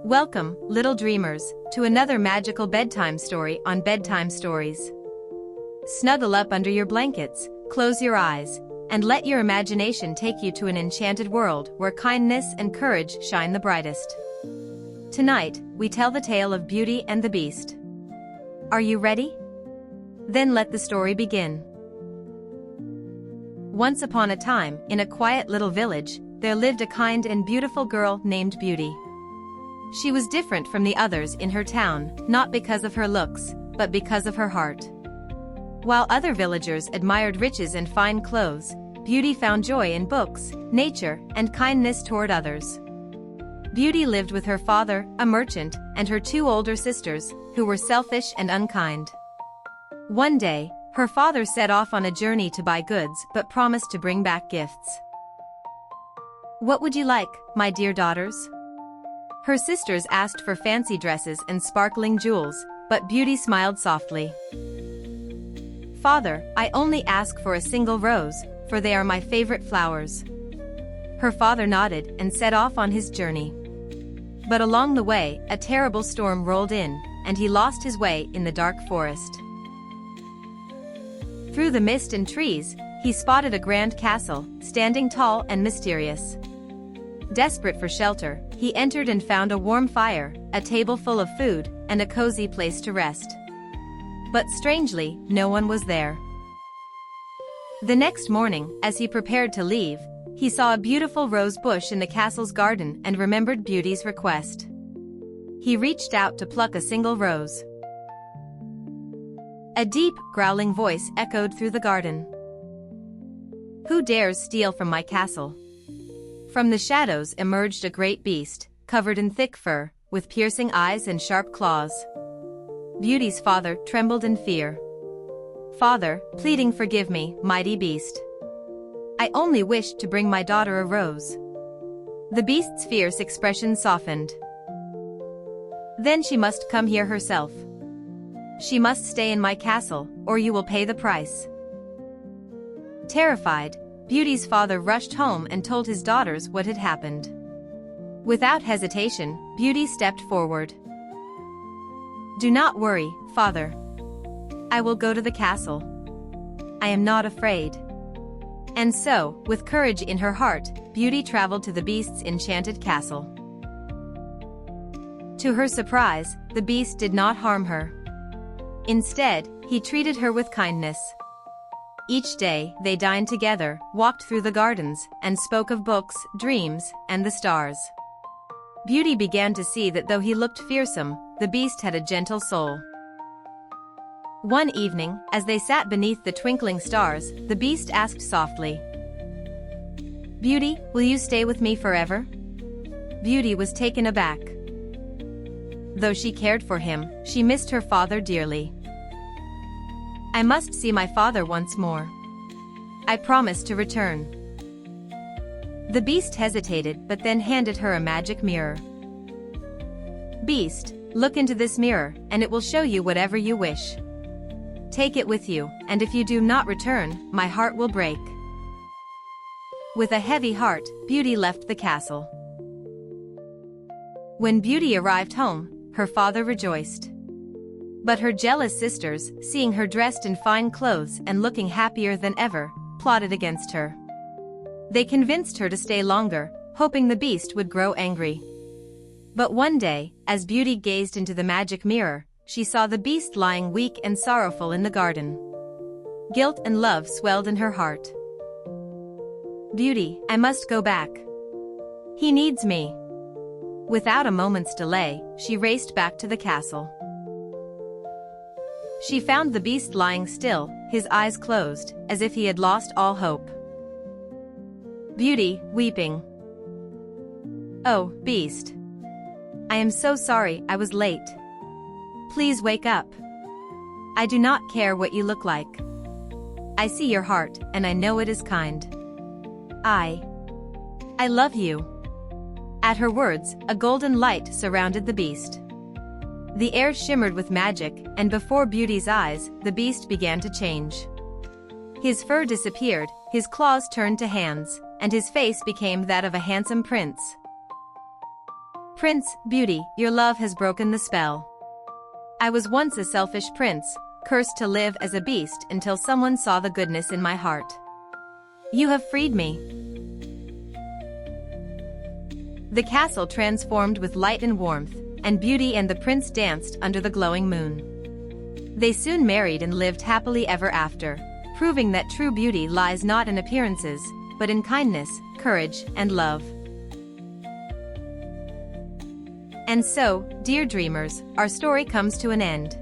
Welcome, little dreamers, to another magical bedtime story on Bedtime Stories. Snuggle up under your blankets, close your eyes, and let your imagination take you to an enchanted world where kindness and courage shine the brightest. Tonight, we tell the tale of Beauty and the Beast. Are you ready? Then let the story begin. Once upon a time, in a quiet little village, there lived a kind and beautiful girl named Beauty. She was different from the others in her town, not because of her looks, but because of her heart. While other villagers admired riches and fine clothes, Beauty found joy in books, nature, and kindness toward others. Beauty lived with her father, a merchant, and her two older sisters, who were selfish and unkind. One day, her father set off on a journey to buy goods but promised to bring back gifts. "What would you like, my dear daughters?" Her sisters asked for fancy dresses and sparkling jewels, but Beauty smiled softly. "Father, I only ask for a single rose, for they are my favorite flowers." Her father nodded and set off on his journey. But along the way, a terrible storm rolled in, and he lost his way in the dark forest. Through the mist and trees, he spotted a grand castle, standing tall and mysterious. Desperate for shelter, he entered and found a warm fire, a table full of food, and a cozy place to rest. But strangely, no one was there. The next morning, as he prepared to leave, he saw a beautiful rose bush in the castle's garden and remembered Beauty's request. He reached out to pluck a single rose. A deep, growling voice echoed through the garden. "Who dares steal from my castle?" From the shadows emerged a great beast, covered in thick fur, with piercing eyes and sharp claws. Beauty's father trembled in fear. "Father," pleading, "forgive me, mighty beast. I only wished to bring my daughter a rose." The beast's fierce expression softened. "Then she must come here herself. She must stay in my castle, or you will pay the price." Terrified, Beauty's father rushed home and told his daughters what had happened. Without hesitation, Beauty stepped forward. "Do not worry, father. I will go to the castle. I am not afraid." And so, with courage in her heart, Beauty traveled to the beast's enchanted castle. To her surprise, the beast did not harm her. Instead, he treated her with kindness. Each day, they dined together, walked through the gardens, and spoke of books, dreams, and the stars. Beauty began to see that though he looked fearsome, the beast had a gentle soul. One evening, as they sat beneath the twinkling stars, the beast asked softly, "Beauty, will you stay with me forever?" Beauty was taken aback. Though she cared for him, she missed her father dearly. "I must see my father once more. I promise to return." The beast hesitated but then handed her a magic mirror. "Beast, look into this mirror, and it will show you whatever you wish. Take it with you, and if you do not return, my heart will break." With a heavy heart, Beauty left the castle. When Beauty arrived home, her father rejoiced. But her jealous sisters, seeing her dressed in fine clothes and looking happier than ever, plotted against her. They convinced her to stay longer, hoping the beast would grow angry. But one day, as Beauty gazed into the magic mirror, she saw the beast lying weak and sorrowful in the garden. Guilt and love swelled in her heart. "Beauty, I must go back. He needs me." Without a moment's delay, she raced back to the castle. She found the beast lying still, his eyes closed, as if he had lost all hope. Beauty, weeping. "Oh, beast. I am so sorry I was late. Please wake up. I do not care what you look like. I see your heart, and I know it is kind. I love you." At her words, a golden light surrounded the beast. The air shimmered with magic, and before Beauty's eyes, the beast began to change. His fur disappeared, his claws turned to hands, and his face became that of a handsome prince. Prince, Beauty, your love has broken the spell. I was once a selfish prince, cursed to live as a beast until someone saw the goodness in my heart. You have freed me. The castle transformed with light and warmth, and Beauty and the prince danced under the glowing moon. They soon married and lived happily ever after, proving that true beauty lies not in appearances, but in kindness, courage, and love. And so, dear dreamers, our story comes to an end.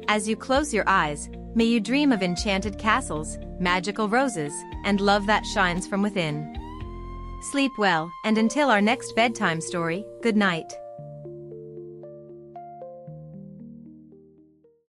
As you close your eyes, may you dream of enchanted castles, magical roses, and love that shines from within. Sleep well, and until our next bedtime story, good night.